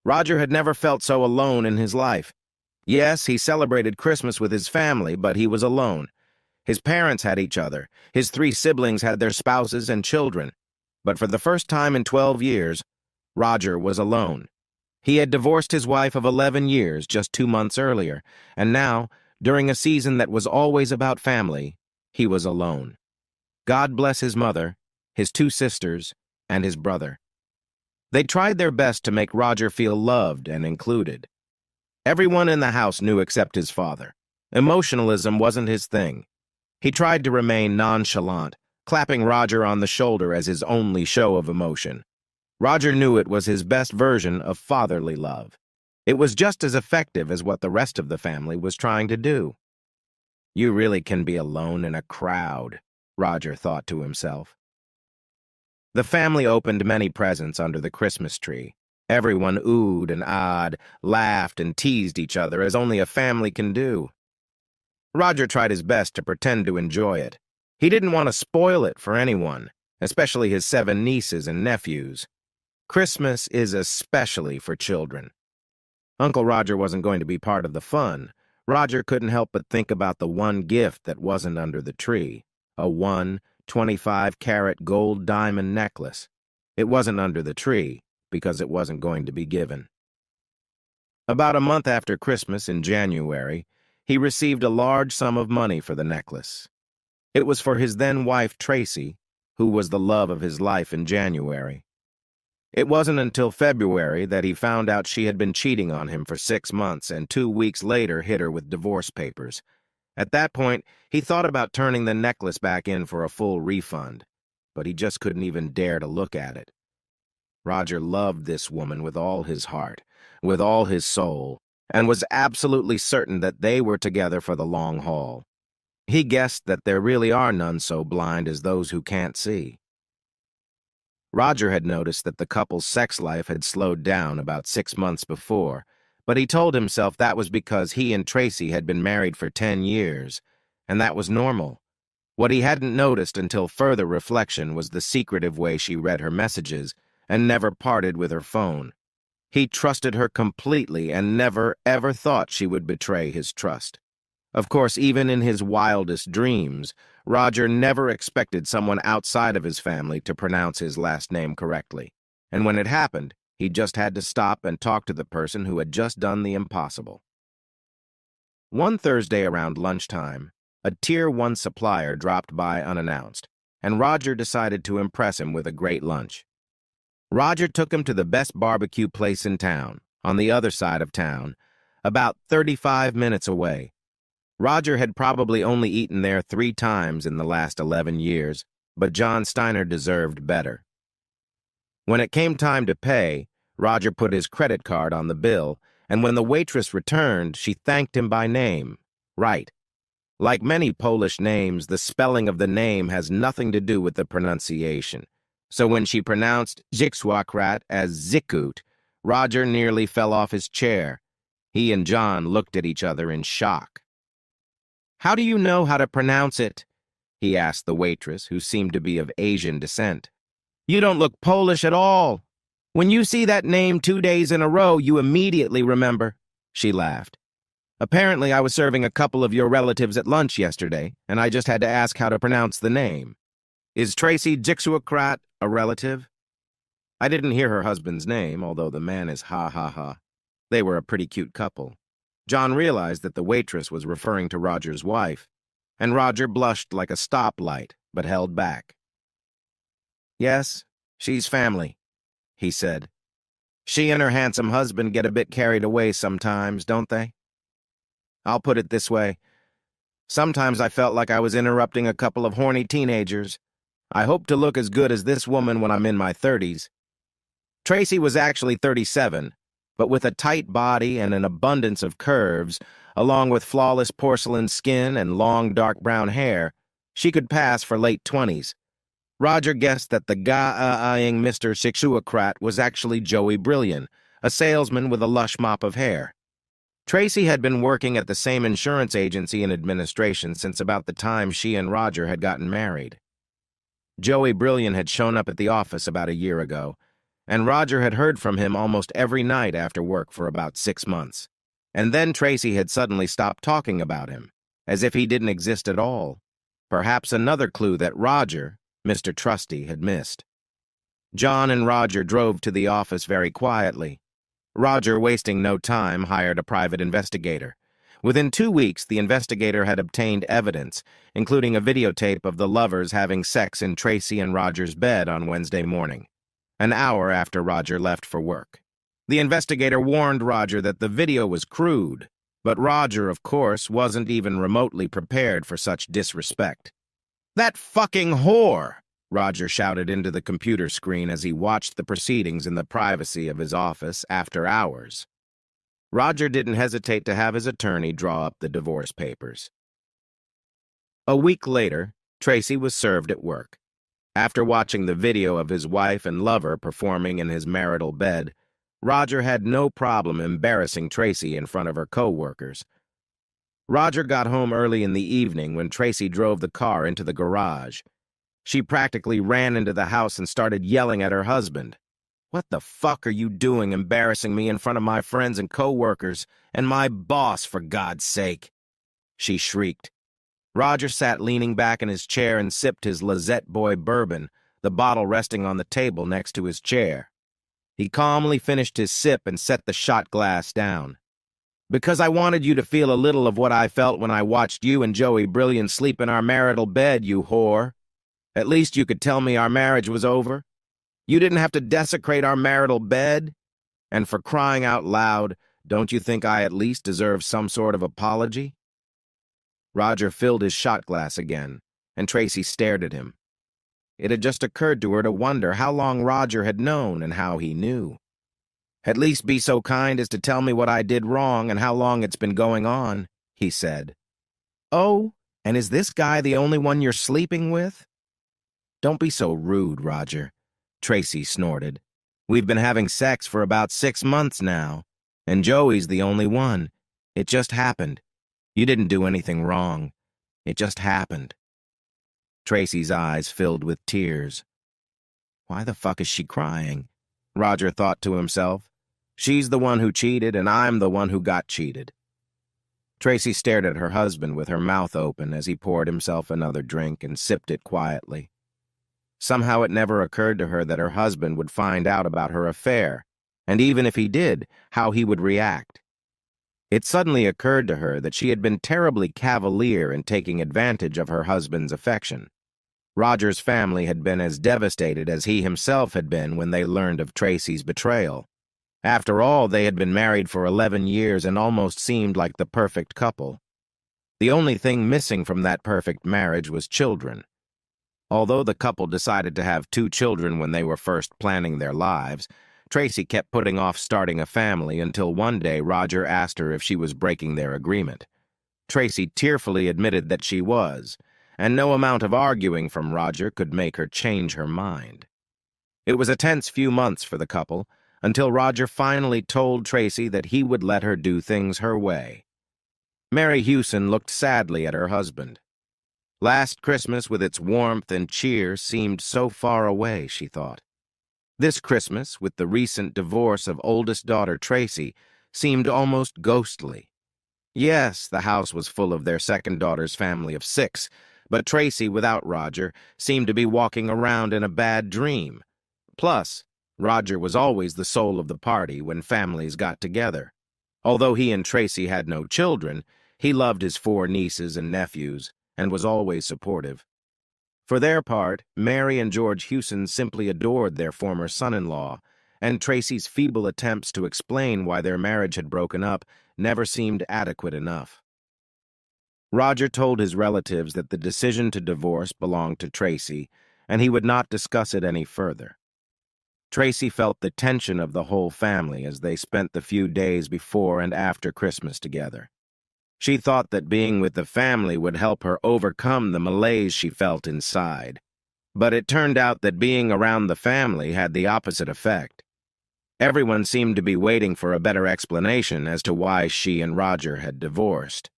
Roger had never felt so alone in his life. Yes, he celebrated Christmas with his family, but he was alone. His parents had each other. His 3 siblings had their spouses and children. But for the first time in 12 years, Roger was alone. He had divorced his wife of 11 years just 2 months earlier, and now, during a season that was always about family, he was alone. God bless his mother, his 2 sisters, and his brother. They tried their best to make Roger feel loved and included. Everyone in the house knew except his father. Emotionalism wasn't his thing. He tried to remain nonchalant, clapping Roger on the shoulder as his only show of emotion. Roger knew it was his best version of fatherly love. It was just as effective as what the rest of the family was trying to do. You really can be alone in a crowd, Roger thought to himself. The family opened many presents under the Christmas tree. Everyone oohed and ahed, laughed and teased each other as only a family can do. Roger tried his best to pretend to enjoy it. He didn't want to spoil it for anyone, especially his 7 nieces and nephews. Christmas is especially for children. Uncle Roger wasn't going to be part of the fun. Roger couldn't help but think about the one gift that wasn't under the tree, a 25-carat gold diamond necklace. It wasn't under the tree because it wasn't going to be given. About a month after Christmas in January, he received a large sum of money for the necklace. It was for his then-wife Tracy, who was the love of his life in January. It wasn't until February that he found out she had been cheating on him for 6 months and 2 weeks later hit her with divorce papers. At that point, he thought about turning the necklace back in for a full refund, but he just couldn't even dare to look at it. Roger loved this woman with all his heart, with all his soul, and was absolutely certain that they were together for the long haul. He guessed that there really are none so blind as those who can't see. Roger had noticed that the couple's sex life had slowed down about 6 months before, but he told himself that was because he and Tracy had been married for 10 years, and that was normal. What he hadn't noticed until further reflection was the secretive way she read her messages and never parted with her phone. He trusted her completely and never, ever thought she would betray his trust. Of course, even in his wildest dreams, Roger never expected someone outside of his family to pronounce his last name correctly. And when it happened, he just had to stop and talk to the person who had just done the impossible. One Thursday around lunchtime, a Tier 1 supplier dropped by unannounced, and Roger decided to impress him with a great lunch. Roger took him to the best barbecue place in town, on the other side of town, about 35 minutes away. Roger had probably only eaten there 3 times in the last 11 years, but John Steiner deserved better. When it came time to pay, Roger put his credit card on the bill, and when the waitress returned, she thanked him by name. Right. Like many Polish names, the spelling of the name has nothing to do with the pronunciation. So when she pronounced Zixwakrat as Zikut, Roger nearly fell off his chair. He and John looked at each other in shock. "How do you know how to pronounce it?" he asked the waitress, who seemed to be of Asian descent. "You don't look Polish at all. When you see that name 2 days in a row, you immediately remember," she laughed. "Apparently, I was serving a couple of your relatives at lunch yesterday, and I just had to ask how to pronounce the name. Is Tracy Jixuakrat a relative?" I didn't hear her husband's name, although the man is ha. They were a pretty cute couple. John realized that the waitress was referring to Roger's wife, and Roger blushed like a stoplight, but held back. "Yes, she's family," he said. "She and her handsome husband get a bit carried away sometimes, don't they? I'll put it this way. Sometimes I felt like I was interrupting a couple of horny teenagers. I hope to look as good as this woman when I'm in my 30s. Tracy was actually 37, but with a tight body and an abundance of curves, along with flawless porcelain skin and long dark brown hair, she could pass for late 20s. Roger guessed that the guy-eyeing Mr. Sixuakrat was actually Joey Brilliant, a salesman with a lush mop of hair. Tracy had been working at the same insurance agency in administration since about the time she and Roger had gotten married. Joey Brilliant had shown up at the office about a year ago, and Roger had heard from him almost every night after work for about 6 months. And then Tracy had suddenly stopped talking about him, as if he didn't exist at all. Perhaps another clue that Roger, Mr. Trusty, had missed. John and Roger drove to the office very quietly. Roger, wasting no time, hired a private investigator. Within 2 weeks, the investigator had obtained evidence, including a videotape of the lovers having sex in Tracy and Roger's bed on Wednesday morning, an hour after Roger left for work. The investigator warned Roger that the video was crude, but Roger, of course, wasn't even remotely prepared for such disrespect. "That fucking whore!" Roger shouted into the computer screen as he watched the proceedings in the privacy of his office after hours. Roger didn't hesitate to have his attorney draw up the divorce papers. A week later, Tracy was served at work. After watching the video of his wife and lover performing in his marital bed, Roger had no problem embarrassing Tracy in front of her co-workers. Roger got home early in the evening when Tracy drove the car into the garage. She practically ran into the house and started yelling at her husband. "What the fuck are you doing embarrassing me in front of my friends and co-workers and my boss, for God's sake?" she shrieked. Roger sat leaning back in his chair and sipped his Lizette Boy bourbon, the bottle resting on the table next to his chair. He calmly finished his sip and set the shot glass down. "Because I wanted you to feel a little of what I felt when I watched you and Joey Brilliant sleep in our marital bed, you whore. At least you could tell me our marriage was over. You didn't have to desecrate our marital bed. And for crying out loud, don't you think I at least deserve some sort of apology?" Roger filled his shot glass again, and Tracy stared at him. It had just occurred to her to wonder how long Roger had known and how he knew. "At least be so kind as to tell me what I did wrong and how long it's been going on," he said. "Oh, and is this guy the only one you're sleeping with?" "Don't be so rude, Roger," Tracy snorted. "We've been having sex for about 6 months now, and Joey's the only one. It just happened. You didn't do anything wrong. It just happened." Tracy's eyes filled with tears. Why the fuck is she crying? Roger thought to himself. She's the one who cheated, and I'm the one who got cheated. Tracy stared at her husband with her mouth open as he poured himself another drink and sipped it quietly. Somehow it never occurred to her that her husband would find out about her affair, and even if he did, how he would react. It suddenly occurred to her that she had been terribly cavalier in taking advantage of her husband's affection. Roger's family had been as devastated as he himself had been when they learned of Tracy's betrayal. After all, they had been married for 11 years and almost seemed like the perfect couple. The only thing missing from that perfect marriage was children. Although the couple decided to have 2 children when they were first planning their lives, Tracy kept putting off starting a family until one day Roger asked her if she was breaking their agreement. Tracy tearfully admitted that she was, and no amount of arguing from Roger could make her change her mind. It was a tense few months for the couple, until Roger finally told Tracy that he would let her do things her way. Mary Hewson looked sadly at her husband. Last Christmas, with its warmth and cheer, seemed so far away, she thought. This Christmas, with the recent divorce of oldest daughter Tracy, seemed almost ghostly. Yes, the house was full of their second daughter's family of 6, but Tracy, without Roger, seemed to be walking around in a bad dream. Plus, Roger was always the soul of the party when families got together. Although he and Tracy had no children, he loved his 4 nieces and nephews and was always supportive. For their part, Mary and George Hewson simply adored their former son-in-law, and Tracy's feeble attempts to explain why their marriage had broken up never seemed adequate enough. Roger told his relatives that the decision to divorce belonged to Tracy, and he would not discuss it any further. Tracy felt the tension of the whole family as they spent the few days before and after Christmas together. She thought that being with the family would help her overcome the malaise she felt inside. But it turned out that being around the family had the opposite effect. Everyone seemed to be waiting for a better explanation as to why she and Roger had divorced.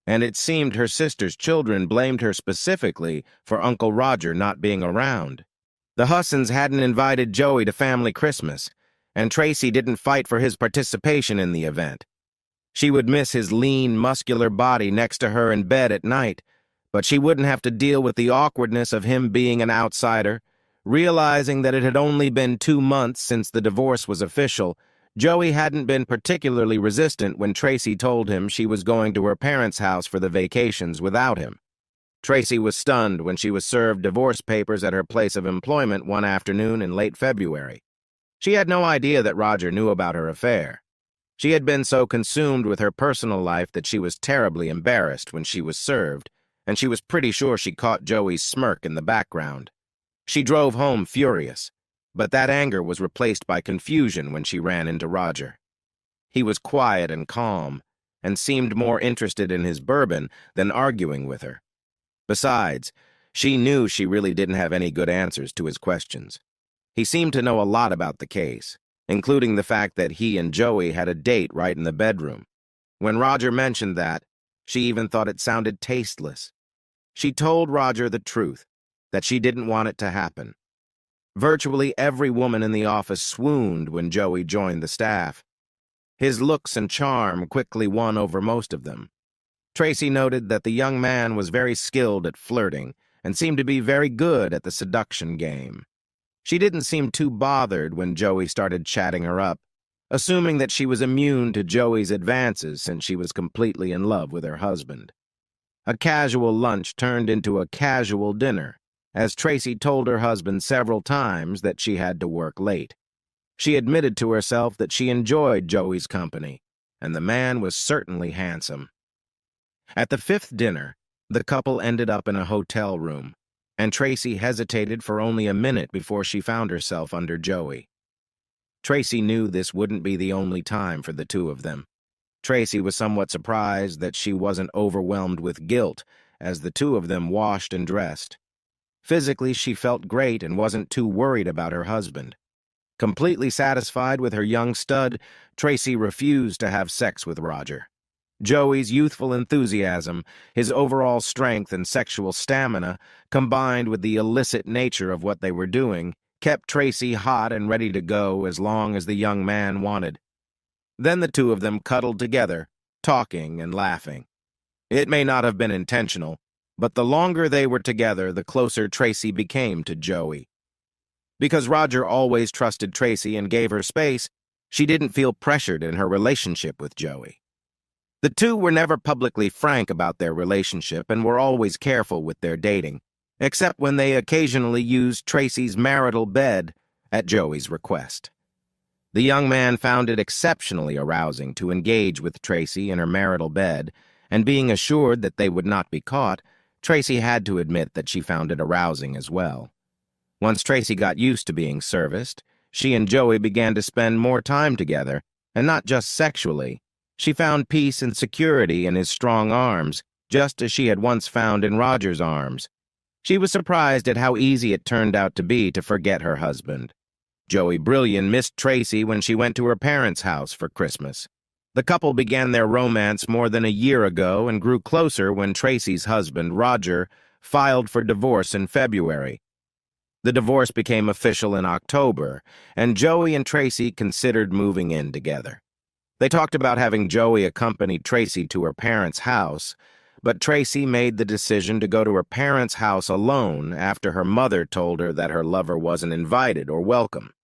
And it seemed her sister's children blamed her specifically for Uncle Roger not being around. The Hussons hadn't invited Joey to family Christmas, and Tracy didn't fight for his participation in the event. She would miss his lean, muscular body next to her in bed at night, but she wouldn't have to deal with the awkwardness of him being an outsider. Realizing that it had only been 2 months since the divorce was official, Joey hadn't been particularly resistant when Tracy told him she was going to her parents' house for the vacations without him. Tracy was stunned when she was served divorce papers at her place of employment one afternoon in late February. She had no idea that Roger knew about her affair. She had been so consumed with her personal life that she was terribly embarrassed when she was served, and she was pretty sure she caught Joey's smirk in the background. She drove home furious, but that anger was replaced by confusion when she ran into Roger. He was quiet and calm, and seemed more interested in his bourbon than arguing with her. Besides, she knew she really didn't have any good answers to his questions. He seemed to know a lot about the case, including the fact that he and Joey had a date right in the bedroom. When Roger mentioned that, she even thought it sounded tasteless. She told Roger the truth, that she didn't want it to happen. Virtually every woman in the office swooned when Joey joined the staff. His looks and charm quickly won over most of them. Tracy noted that the young man was very skilled at flirting and seemed to be very good at the seduction game. She didn't seem too bothered when Joey started chatting her up, assuming that she was immune to Joey's advances since she was completely in love with her husband. A casual lunch turned into a casual dinner, as Tracy told her husband several times that she had to work late. She admitted to herself that she enjoyed Joey's company, and the man was certainly handsome. At the 5th dinner, the couple ended up in a hotel room, and Tracy hesitated for only a minute before she found herself under Joey. Tracy knew this wouldn't be the only time for the two of them. Tracy was somewhat surprised that she wasn't overwhelmed with guilt as the two of them washed and dressed. Physically, she felt great and wasn't too worried about her husband. Completely satisfied with her young stud, Tracy refused to have sex with Roger. Joey's youthful enthusiasm, his overall strength and sexual stamina, combined with the illicit nature of what they were doing, kept Tracy hot and ready to go as long as the young man wanted. Then the two of them cuddled together, talking and laughing. It may not have been intentional, but the longer they were together, the closer Tracy became to Joey. Because Roger always trusted Tracy and gave her space, she didn't feel pressured in her relationship with Joey. The two were never publicly frank about their relationship and were always careful with their dating, except when they occasionally used Tracy's marital bed at Joey's request. The young man found it exceptionally arousing to engage with Tracy in her marital bed, and being assured that they would not be caught, Tracy had to admit that she found it arousing as well. Once Tracy got used to being serviced, she and Joey began to spend more time together, and not just sexually. She found peace and security in his strong arms, just as she had once found in Roger's arms. She was surprised at how easy it turned out to be to forget her husband. Joey Brilliant missed Tracy when she went to her parents' house for Christmas. The couple began their romance more than a year ago and grew closer when Tracy's husband, Roger, filed for divorce in February. The divorce became official in October, and Joey and Tracy considered moving in together. They talked about having Joey accompany Tracy to her parents' house, but Tracy made the decision to go to her parents' house alone after her mother told her that her lover wasn't invited or welcome.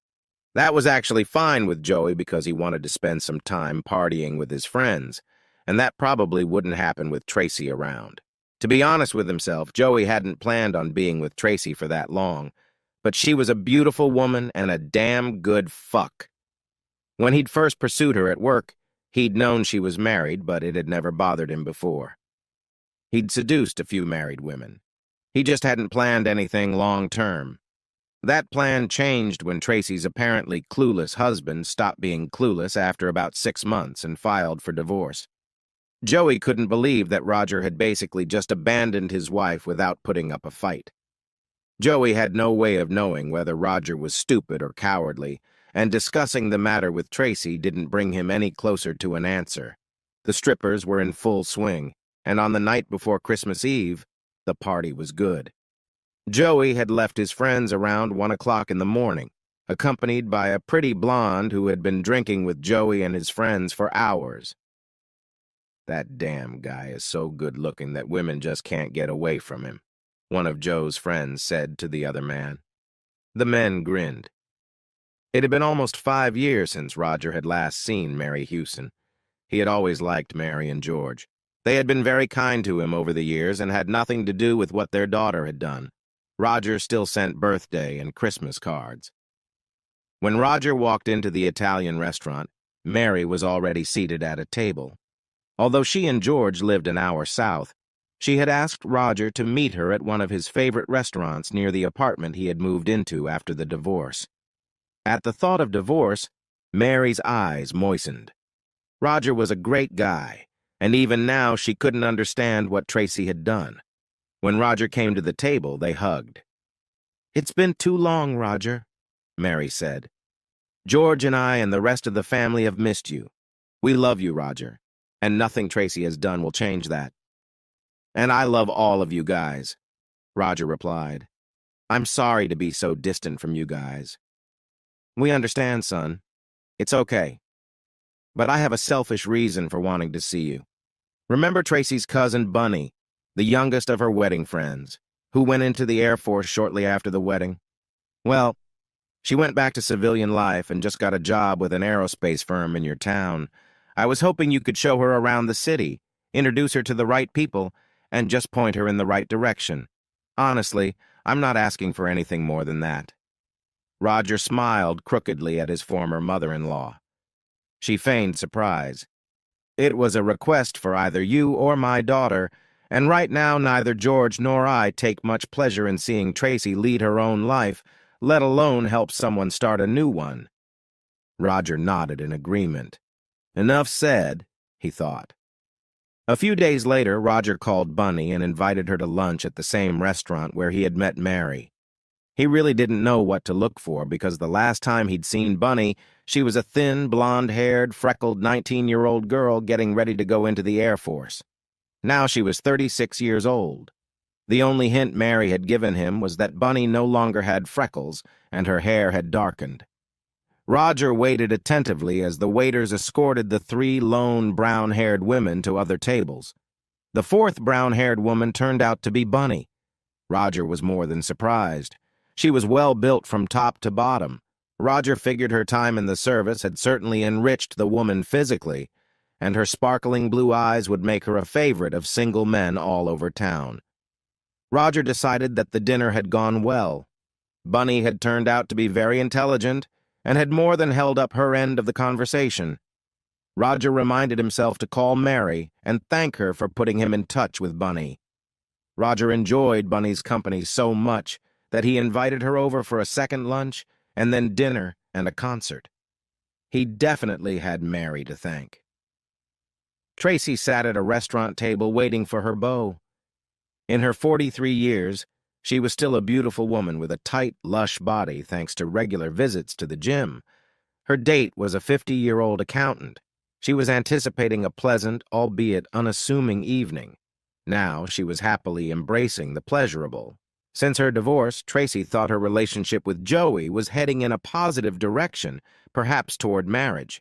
That was actually fine with Joey because he wanted to spend some time partying with his friends, and that probably wouldn't happen with Tracy around. To be honest with himself, Joey hadn't planned on being with Tracy for that long, but she was a beautiful woman and a damn good fuck. When he'd first pursued her at work, he'd known she was married, but it had never bothered him before. He'd seduced a few married women. He just hadn't planned anything long-term. That plan changed when Tracy's apparently clueless husband stopped being clueless after about 6 months and filed for divorce. Joey couldn't believe that Roger had basically just abandoned his wife without putting up a fight. Joey had no way of knowing whether Roger was stupid or cowardly, and discussing the matter with Tracy didn't bring him any closer to an answer. The strippers were in full swing, and on the night before Christmas Eve, the party was good. Joey had left his friends around 1 o'clock in the morning, accompanied by a pretty blonde who had been drinking with Joey and his friends for hours. "That damn guy is so good-looking that women just can't get away from him," one of Joe's friends said to the other man. The men grinned. It had been almost 5 years since Roger had last seen Mary Hewson. He had always liked Mary and George. They had been very kind to him over the years and had nothing to do with what their daughter had done. Roger still sent birthday and Christmas cards. When Roger walked into the Italian restaurant, Mary was already seated at a table. Although she and George lived an hour south, she had asked Roger to meet her at one of his favorite restaurants near the apartment he had moved into after the divorce. At the thought of divorce, Mary's eyes moistened. Roger was a great guy, and even now she couldn't understand what Tracy had done. When Roger came to the table, they hugged. "It's been too long, Roger," Mary said. "George and I and the rest of the family have missed you. We love you, Roger, and nothing Tracy has done will change that." "And I love all of you guys," Roger replied. "I'm sorry to be so distant from you guys." "We understand, son. It's okay. But I have a selfish reason for wanting to see you. Remember Tracy's cousin Bunny, the youngest of her wedding friends, who went into the Air Force shortly after the wedding? Well, she went back to civilian life and just got a job with an aerospace firm in your town. I was hoping you could show her around the city, introduce her to the right people, and just point her in the right direction. Honestly, I'm not asking for anything more than that." Roger smiled crookedly at his former mother-in-law. She feigned surprise. "It was a request for either you or my daughter, and right now neither George nor I take much pleasure in seeing Tracy lead her own life, let alone help someone start a new one." Roger nodded in agreement. Enough said, he thought. A few days later, Roger called Bunny and invited her to lunch at the same restaurant where he had met Mary. He really didn't know what to look for because the last time he'd seen Bunny, she was a thin, blonde-haired, freckled 19-year-old girl getting ready to go into the Air Force. Now she was 36 years old. The only hint Mary had given him was that Bunny no longer had freckles and her hair had darkened. Roger waited attentively as the waiters escorted the 3 lone brown-haired women to other tables. The 4th brown-haired woman turned out to be Bunny. Roger was more than surprised. She was well built from top to bottom. Roger figured her time in the service had certainly enriched the woman physically, and her sparkling blue eyes would make her a favorite of single men all over town. Roger decided that the dinner had gone well. Bunny had turned out to be very intelligent and had more than held up her end of the conversation. Roger reminded himself to call Mary and thank her for putting him in touch with Bunny. Roger enjoyed Bunny's company so much that he invited her over for a second lunch and then dinner and a concert. He definitely had Mary to thank. Tracy sat at a restaurant table waiting for her beau. In her 43 years, she was still a beautiful woman with a tight, lush body thanks to regular visits to the gym. Her date was a 50-year-old accountant. She was anticipating a pleasant, albeit unassuming evening. Now she was happily embracing the pleasurable. Since her divorce, Tracy thought her relationship with Joey was heading in a positive direction, perhaps toward marriage.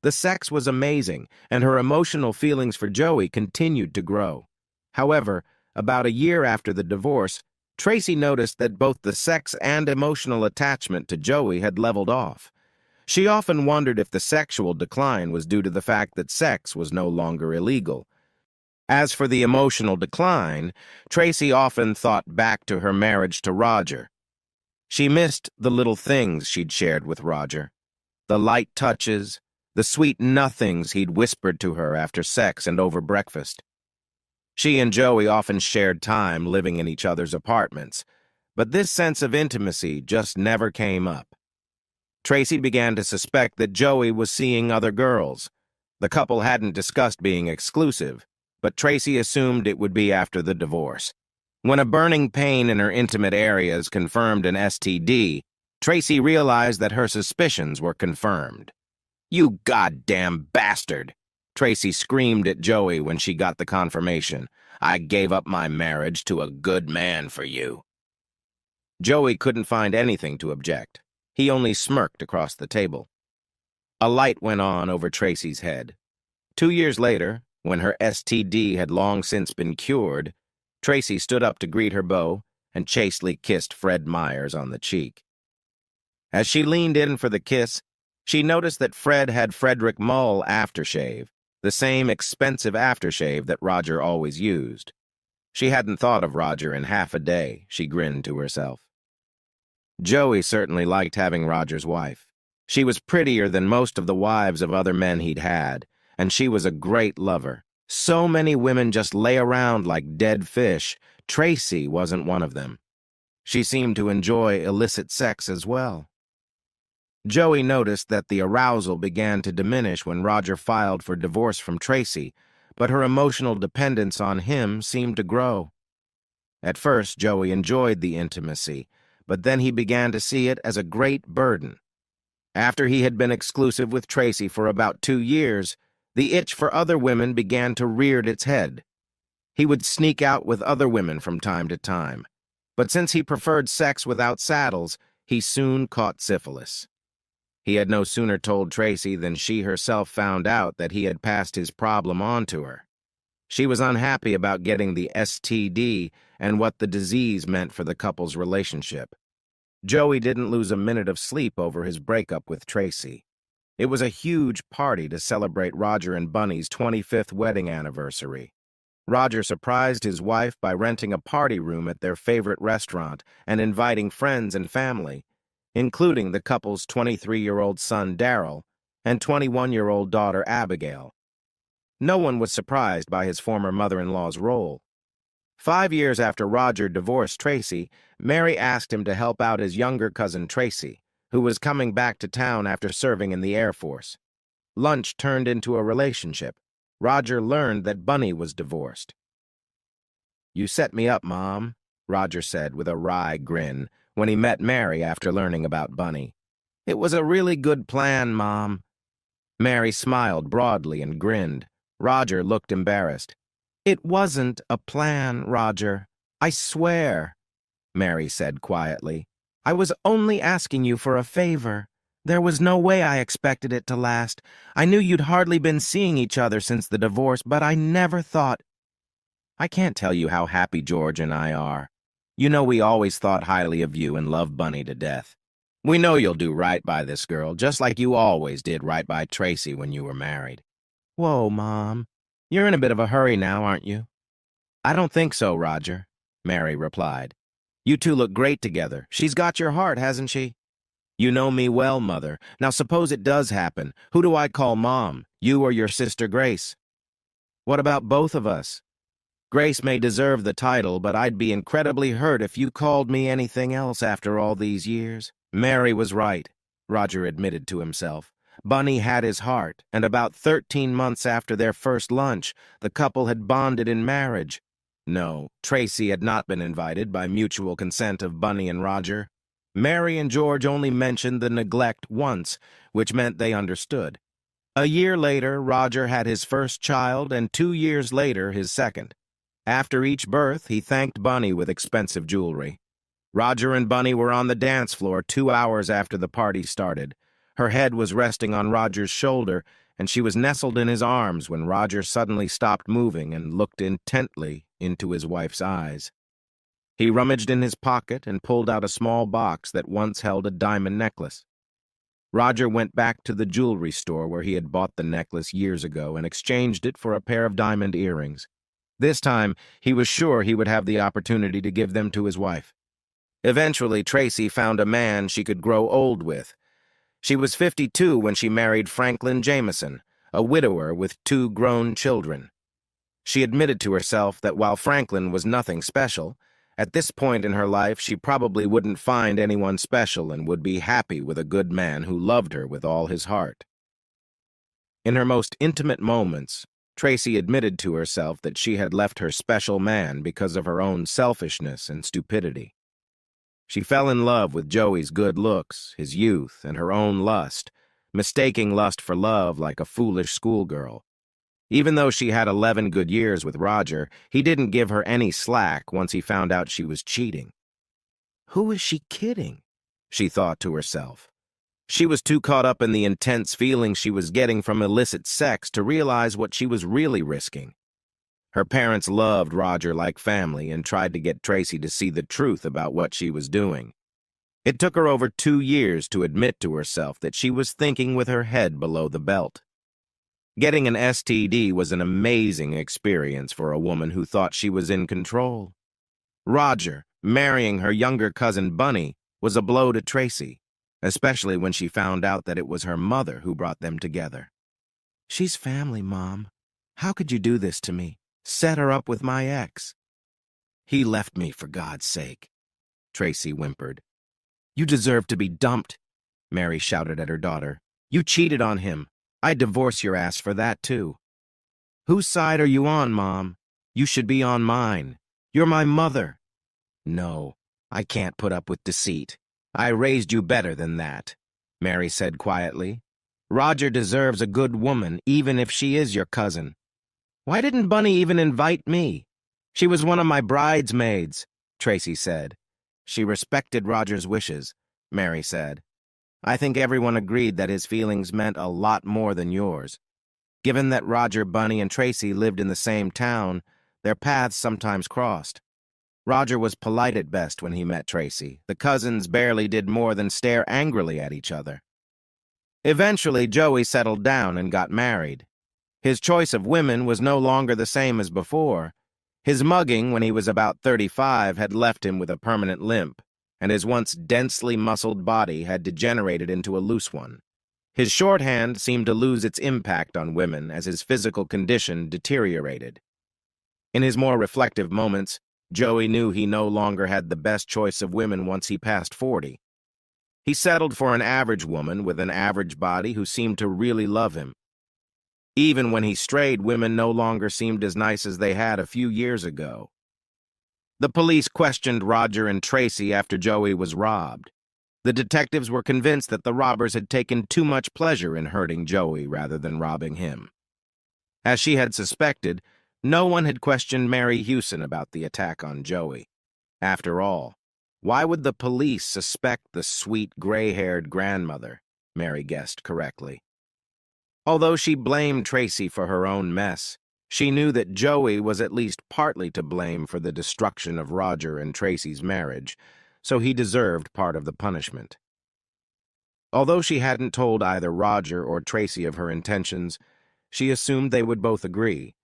The sex was amazing, and her emotional feelings for Joey continued to grow. However, about a year after the divorce, Tracy noticed that both the sex and emotional attachment to Joey had leveled off. She often wondered if the sexual decline was due to the fact that sex was no longer illegal. As for the emotional decline, Tracy often thought back to her marriage to Roger. She missed the little things she'd shared with Roger, the light touches, the sweet nothings he'd whispered to her after sex and over breakfast. She and Joey often shared time living in each other's apartments, but this sense of intimacy just never came up. Tracy began to suspect that Joey was seeing other girls. The couple hadn't discussed being exclusive, but Tracy assumed it would be after the divorce. When a burning pain in her intimate areas confirmed an STD, Tracy realized that her suspicions were confirmed. "You goddamn bastard!" Tracy screamed at Joey when she got the confirmation. "I gave up my marriage to a good man for you." Joey couldn't find anything to object. He only smirked across the table. A light went on over Tracy's head. 2 years later, when her STD had long since been cured, Tracy stood up to greet her beau and chastely kissed Fred Myers on the cheek. As she leaned in for the kiss, she noticed that Fred had Frederick Mull aftershave, the same expensive aftershave that Roger always used. She hadn't thought of Roger in half a day, she grinned to herself. Joey certainly liked having Roger's wife. She was prettier than most of the wives of other men he'd had, and she was a great lover. So many women just lay around like dead fish. Tracy wasn't one of them. She seemed to enjoy illicit sex as well. Joey noticed that the arousal began to diminish when Roger filed for divorce from Tracy, but her emotional dependence on him seemed to grow. At first, Joey enjoyed the intimacy, but then he began to see it as a great burden. After he had been exclusive with Tracy for about 2 years, the itch for other women began to rear its head. He would sneak out with other women from time to time, but since he preferred sex without saddles, he soon caught syphilis. He had no sooner told Tracy than she herself found out that he had passed his problem on to her. She was unhappy about getting the STD and what the disease meant for the couple's relationship. Joey didn't lose a minute of sleep over his breakup with Tracy. It was a huge party to celebrate Roger and Bunny's 25th wedding anniversary. Roger surprised his wife by renting a party room at their favorite restaurant and inviting friends and family, including the couple's 23-year-old son Daryl and 21-year-old daughter Abigail. No one was surprised by his former mother-in-law's role. 5 years after Roger divorced Tracy, Mary asked him to help out his younger cousin Tracy, who was coming back to town after serving in the Air Force. Lunch turned into a relationship. Roger learned that Bunny was divorced. "You set me up, Mom," Roger said with a wry grin when he met Mary after learning about Bunny. "It was a really good plan, Mom." Mary smiled broadly and grinned. Roger looked embarrassed. "It wasn't a plan, Roger. I swear," Mary said quietly. "I was only asking you for a favor. There was no way I expected it to last. I knew you'd hardly been seeing each other since the divorce, but I never thought—" "I can't tell you how happy George and I are. You know we always thought highly of you and love Bunny to death. We know you'll do right by this girl, just like you always did right by Tracy when you were married." "Whoa, Mom. You're in a bit of a hurry now, aren't you?" "I don't think so, Roger," Mary replied. "You two look great together. She's got your heart, hasn't she?" "You know me well, Mother. Now suppose it does happen. Who do I call Mom? You or your sister Grace?" "What about both of us? Grace may deserve the title, but I'd be incredibly hurt if you called me anything else after all these years." Mary was right, Roger admitted to himself. Bunny had his heart, and about 13 months after their first lunch, the couple had bonded in marriage. No, Tracy had not been invited by mutual consent of Bunny and Roger. Mary and George only mentioned the neglect once, which meant they understood. A year later, Roger had his first child, and 2 years later, his second. After each birth, he thanked Bunny with expensive jewelry. Roger and Bunny were on the dance floor 2 hours after the party started. Her head was resting on Roger's shoulder, and she was nestled in his arms when Roger suddenly stopped moving and looked intently into his wife's eyes. He rummaged in his pocket and pulled out a small box that once held a diamond necklace. Roger went back to the jewelry store where he had bought the necklace years ago and exchanged it for a pair of diamond earrings. This time, he was sure he would have the opportunity to give them to his wife. Eventually, Tracy found a man she could grow old with. She was 52 when she married Franklin Jameson, a widower with 2 grown children. She admitted to herself that while Franklin was nothing special, at this point in her life she probably wouldn't find anyone special and would be happy with a good man who loved her with all his heart. In her most intimate moments, Tracy admitted to herself that she had left her special man because of her own selfishness and stupidity. She fell in love with Joey's good looks, his youth, and her own lust, mistaking lust for love like a foolish schoolgirl. Even though she had 11 good years with Roger, he didn't give her any slack once he found out she was cheating. Who is she kidding? She thought to herself. She was too caught up in the intense feeling she was getting from illicit sex to realize what she was really risking. Her parents loved Roger like family and tried to get Tracy to see the truth about what she was doing. It took her over 2 years to admit to herself that she was thinking with her head below the belt. Getting an STD was an amazing experience for a woman who thought she was in control. Roger, marrying her younger cousin Bunny, was a blow to Tracy, especially when she found out that it was her mother who brought them together. "She's family, Mom. How could you do this to me? Set her up with my ex." "He left me, for God's sake," Tracy whimpered. "You deserve to be dumped," Mary shouted at her daughter. "You cheated on him. I'd divorce your ass for that, too." "Whose side are you on, Mom? You should be on mine. You're my mother." "No, I can't put up with deceit. I raised you better than that," Mary said quietly. "Roger deserves a good woman, even if she is your cousin." "Why didn't Bunny even invite me? She was one of my bridesmaids," Tracy said. "She respected Roger's wishes," Mary said. "I think everyone agreed that his feelings meant a lot more than yours. Given that Roger, Bunny, and Tracy lived in the same town, their paths sometimes crossed. Roger was polite at best when he met Tracy. The cousins barely did more than stare angrily at each other. Eventually, Joey settled down and got married. His choice of women was no longer the same as before. His mugging when he was about 35 had left him with a permanent limp, and his once densely muscled body had degenerated into a loose one. His shorthand seemed to lose its impact on women as his physical condition deteriorated. In his more reflective moments, Joey knew he no longer had the best choice of women once he passed 40. He settled for an average woman with an average body who seemed to really love him. Even when he strayed, women no longer seemed as nice as they had a few years ago. The police questioned Roger and Tracy after Joey was robbed. The detectives were convinced that the robbers had taken too much pleasure in hurting Joey rather than robbing him. As she had suspected, no one had questioned Mary Hewson about the attack on Joey. After all, why would the police suspect the sweet, gray-haired grandmother? Mary guessed correctly. Although she blamed Tracy for her own mess, she knew that Joey was at least partly to blame for the destruction of Roger and Tracy's marriage, so he deserved part of the punishment. Although she hadn't told either Roger or Tracy of her intentions, she assumed they would both agree.